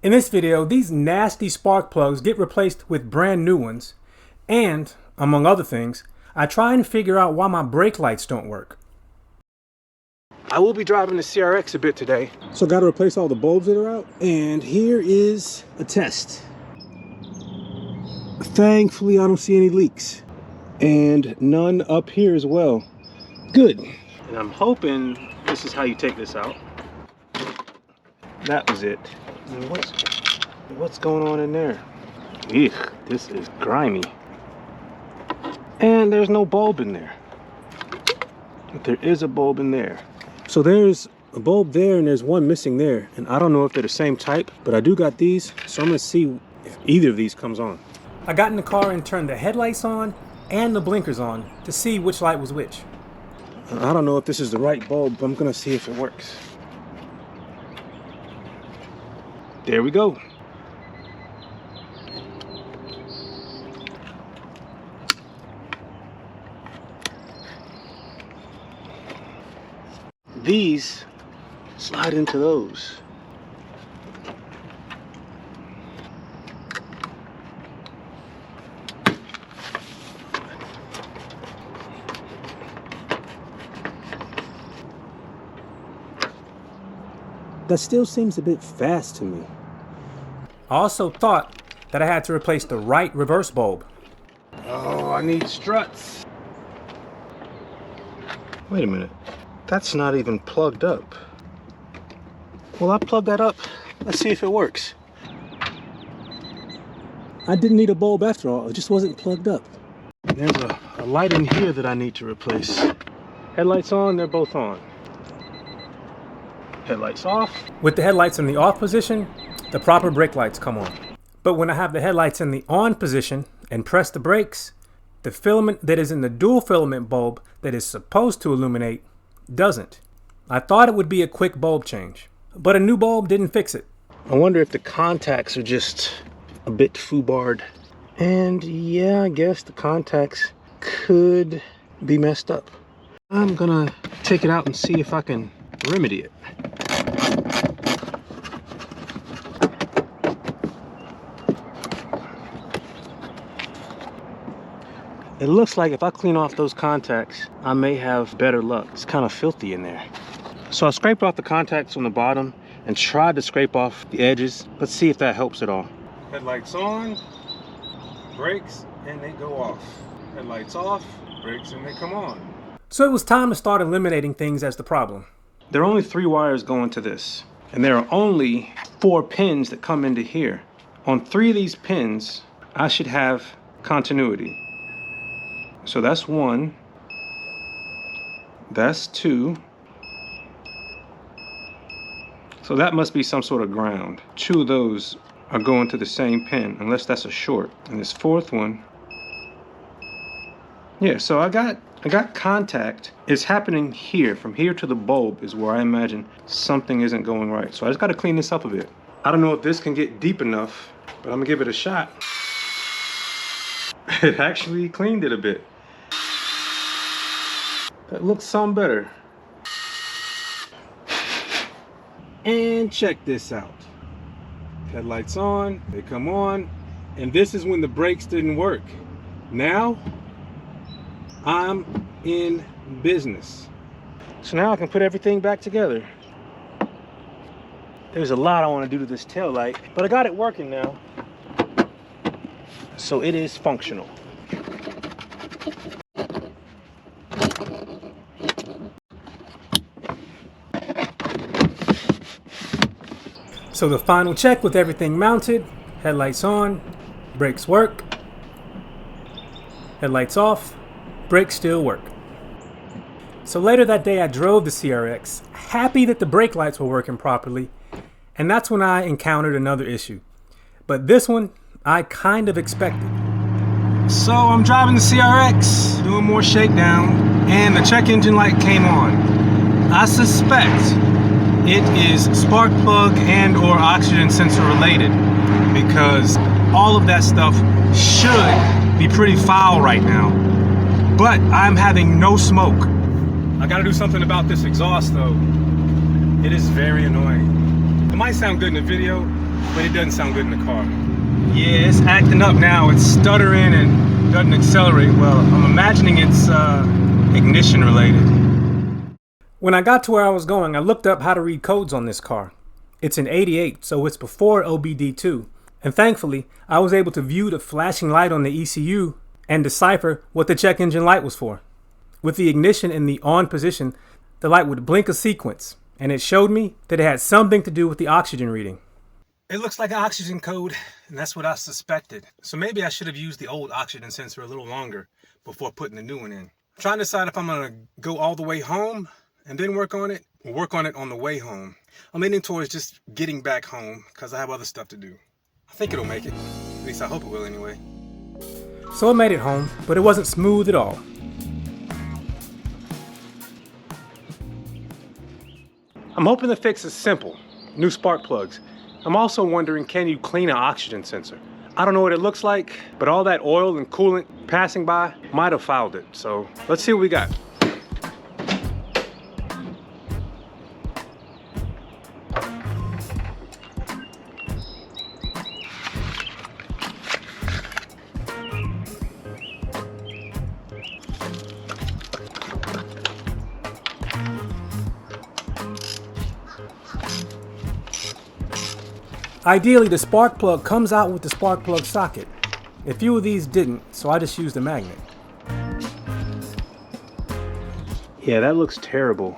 In this video, these nasty spark plugs get replaced with brand new ones, and, among other things, I try and figure out why my brake lights don't work. I will be driving the CRX a bit today, so got to replace all the bulbs that are out, and here is a test. Thankfully, I don't see any leaks, and none up here as well. Good. And I'm hoping this is how you take this out. That was it. And what's going on in there? Eek, this is grimy. And there's no bulb in there. But there is a bulb in there. So there's a bulb there and there's one missing there. And I don't know if they're the same type, but I do got these. So I'm gonna see if either of these comes on. I got in the car and turned the headlights on and the blinkers on to see which light was which. I don't know if this is the right bulb, but I'm gonna see if it works. There we go. These slide into those. That still seems a bit fast to me. I also thought that I had to replace the right reverse bulb. Oh, I need struts. Wait a minute. That's not even plugged up. Well, I plugged that up. Let's see if it works. I didn't need a bulb after all. It just wasn't plugged up. There's a light in here that I need to replace. Headlights on, they're both on. Headlights off. With the headlights in the off position, the proper brake lights come on. But when I have the headlights in the on position and press the brakes, the filament that is in the dual filament bulb that is supposed to illuminate doesn't. I thought it would be a quick bulb change, but a new bulb didn't fix it. I wonder if the contacts are just a bit foobarred. And yeah, I guess the contacts could be messed up. I'm gonna take it out and see if I can remedy it. It looks like if I clean off those contacts, I may have better luck. It's kind of filthy in there. So I scraped off the contacts on the bottom and tried to scrape off the edges. Let's see if that helps at all. Headlights on, brakes, and they go off. Headlights off, brakes, and they come on. So it was time to start eliminating things as the problem. There are only 3 wires going to this, and there are only 4 pins that come into here. On 3 of these pins, I should have continuity. So that's 1, that's 2. So that must be some sort of ground. 2 of those are going to the same pin, unless that's a short. And this 4th one, yeah, so I got contact. It's happening here. From here to the bulb is where I imagine something isn't going right. So I just got to clean this up a bit. I don't know if this can get deep enough, but I'm gonna give it a shot. It actually cleaned it a bit. That looks some better. And check this out. Headlights on, they come on, and this is when the brakes didn't work. Now, I'm in business. So now I can put everything back together. There's a lot I want to do to this tail light, but I got it working now. So it is functional. So the final check with everything mounted, headlights on, brakes work, headlights off, brakes still work. So later that day I drove the CRX, happy that the brake lights were working properly, and that's when I encountered another issue. But this one, I kind of expected. So I'm driving the CRX, doing more shakedown, and the check engine light came on. I suspect it is spark plug and or oxygen sensor related, because all of that stuff should be pretty foul right now. But I'm having no smoke. I gotta do something about this exhaust though. It is very annoying. It might sound good in the video, but it doesn't sound good in the car. Yeah, it's acting up now. It's stuttering and doesn't accelerate well. I'm imagining it's ignition related. When I got to where I was going, I looked up how to read codes on this car. It's an 88, so it's before OBD2. And thankfully, I was able to view the flashing light on the ECU and decipher what the check engine light was for. With the ignition in the on position, the light would blink a sequence, and it showed me that it had something to do with the oxygen reading. It looks like an oxygen code, and that's what I suspected. So maybe I should have used the old oxygen sensor a little longer before putting the new one in. I'm trying to decide if I'm going to go all the way home and then work on it, or work on it on the way home. I'm leaning towards just getting back home because I have other stuff to do. I think it'll make it. At least I hope it will anyway. So I made it home, but it wasn't smooth at all. I'm hoping the fix is simple. New spark plugs. I'm also wondering, can you clean an oxygen sensor? I don't know what it looks like, but all that oil and coolant passing by might have fouled it. So let's see what we got. Ideally, the spark plug comes out with the spark plug socket. A few of these didn't, so I just used a magnet. Yeah, that looks terrible.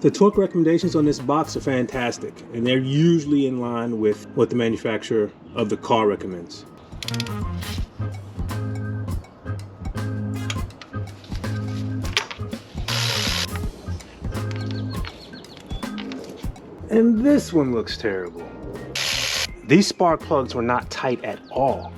The torque recommendations on this box are fantastic, and they're usually in line with what the manufacturer of the car recommends. And this one looks terrible. These spark plugs were not tight at all.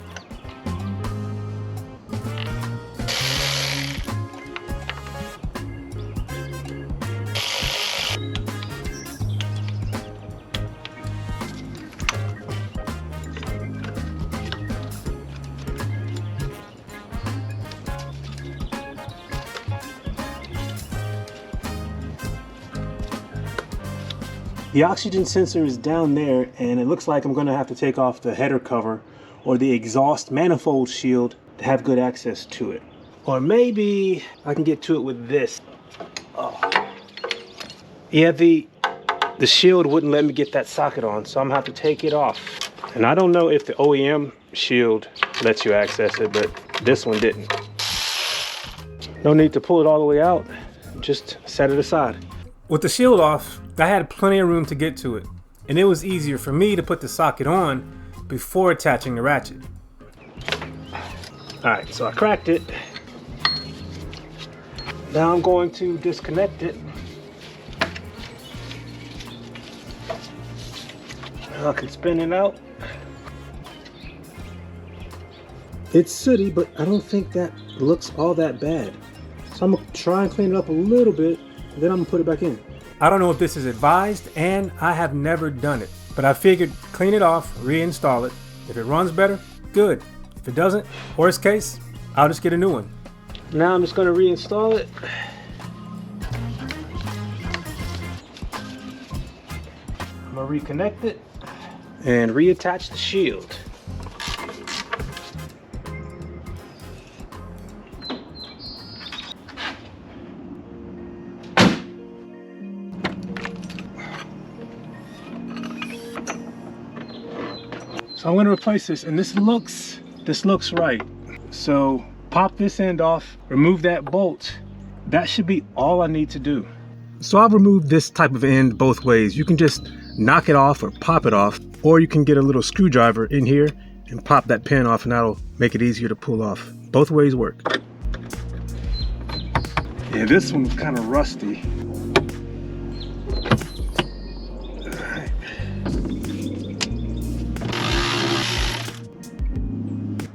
The oxygen sensor is down there, and it looks like I'm going to have to take off the header cover or the exhaust manifold shield to have good access to it. Or maybe I can get to it with this. Oh. Yeah, the shield wouldn't let me get that socket on, so I'm going to have to take it off. And I don't know if the OEM shield lets you access it, but this one didn't. No need to pull it all the way out, just set it aside. With the shield off, I had plenty of room to get to it, and it was easier for me to put the socket on before attaching the ratchet. Alright, so I cracked it. Now I'm going to disconnect it. I can spin it out. It's sooty, but I don't think that looks all that bad. So I'm going to try and clean it up a little bit, then I'm going to put it back in. I don't know if this is advised, and I have never done it, but I figured clean it off, reinstall it. If it runs better, good. If it doesn't, worst case, I'll just get a new one. Now I'm just going to reinstall it. I'm going to reconnect it and reattach the shield. So I'm going to replace this, and this looks right. So pop this end off, remove that bolt. That should be all I need to do. So I've removed this type of end both ways. You can just knock it off or pop it off, or you can get a little screwdriver in here and pop that pin off, and that'll make it easier to pull off. Both ways work. Yeah, this one's kind of rusty.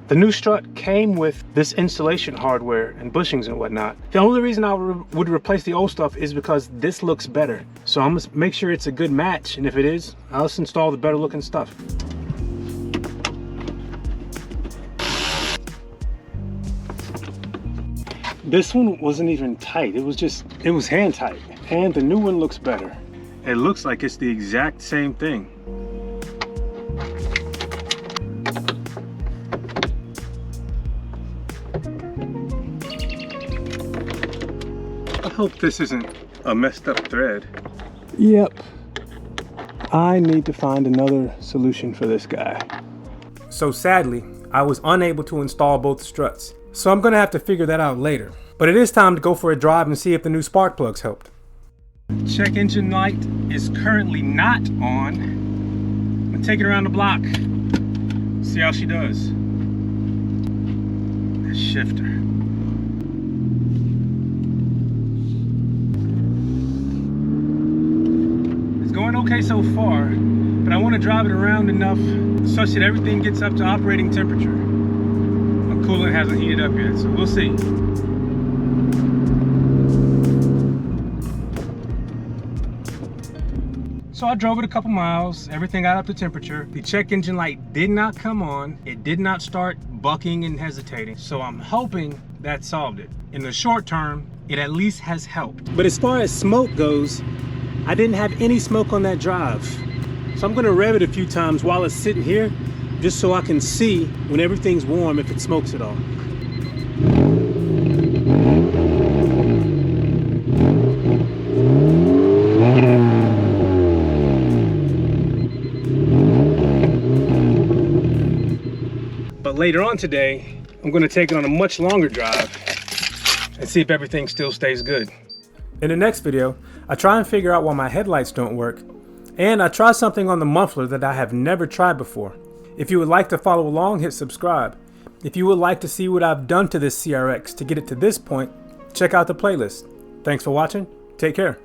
The new strut came with this insulation hardware and bushings and whatnot. The only reason I would replace the old stuff is because this looks better. So I'm gonna make sure it's a good match, and if it is, I'll just install the better looking stuff. This one wasn't even tight. It was hand tight. And the new one looks better. It looks like it's the exact same thing. I hope this isn't a messed up thread. Yep. I need to find another solution for this guy. So sadly, I was unable to install both struts. So I'm gonna have to figure that out later. But it is time to go for a drive and see if the new spark plugs helped. Check engine light is currently not on. I'm gonna take it around the block. See how she does. That shifter. Going okay so far, but I want to drive it around enough such that everything gets up to operating temperature. My coolant hasn't heated up yet, so we'll see. So I drove it a couple miles, everything got up to temperature. The check engine light did not come on. It did not start bucking and hesitating. So I'm hoping that solved it. In the short term, it at least has helped. But as far as smoke goes, I didn't have any smoke on that drive. So I'm gonna rev it a few times while it's sitting here, just so I can see when everything's warm if it smokes at all. But later on today, I'm gonna take it on a much longer drive and see if everything still stays good. In the next video, I try and figure out why my headlights don't work, and I try something on the muffler that I have never tried before. If you would like to follow along, hit subscribe. If you would like to see what I've done to this CRX to get it to this point, check out the playlist. Thanks for watching. Take care.